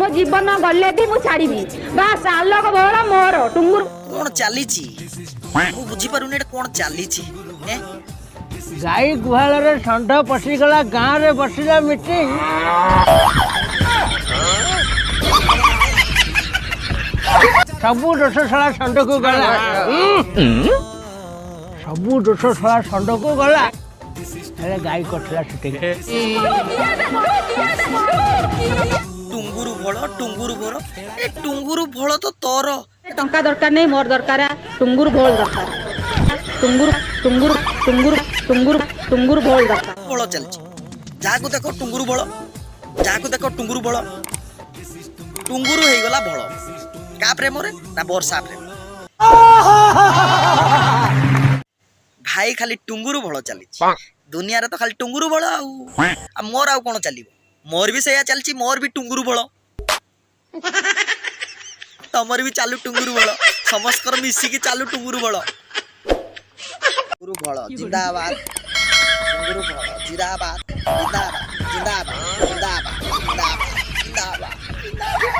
मो जीवन गले भी मु छाड़ीबी बास आलोक बहरा मोर टुंगुर कौन चली मु बुझी पारुनी कौन चली गाई गुहाल रे षंढ पशिगला गाँव रे बसिला मीटिंग सबू दोष शाला षंढ को गला सबू दोष शाला षंढ को गला हेले गाई कटला सुटिंग टुंगुरु भोल ए टुंगुरु भोल तो तोर टंका दरकार नहीं मोर दरकार टुंगुर भोल दरकार टुंगुर टुंगुर टुंगुर टुंगुर टुंगुर भोल दरकार भोल चलची जाको देखो टुंगुरु भोल जाको देखो टुंगुरु भोल टुंगुरु हे गला भोल का प्रेम रे ना वर्षा प्रेम भाई खाली टुंगुरु भोल चली दुनिया रे तो खाली टुंगुरु भोल आ मोर आ कोन चलीबो मोर भी सया चलची मोर भी टुंगुरु भोल तमर भी चालू टुंगुरु भोल समस्कर मिसी की चालू टुंगुरु भोल टुंगुरु भोल जिंदाबाद टुंगुरु भोल जिंदाबाद जिंदाबाद जिंदाबाद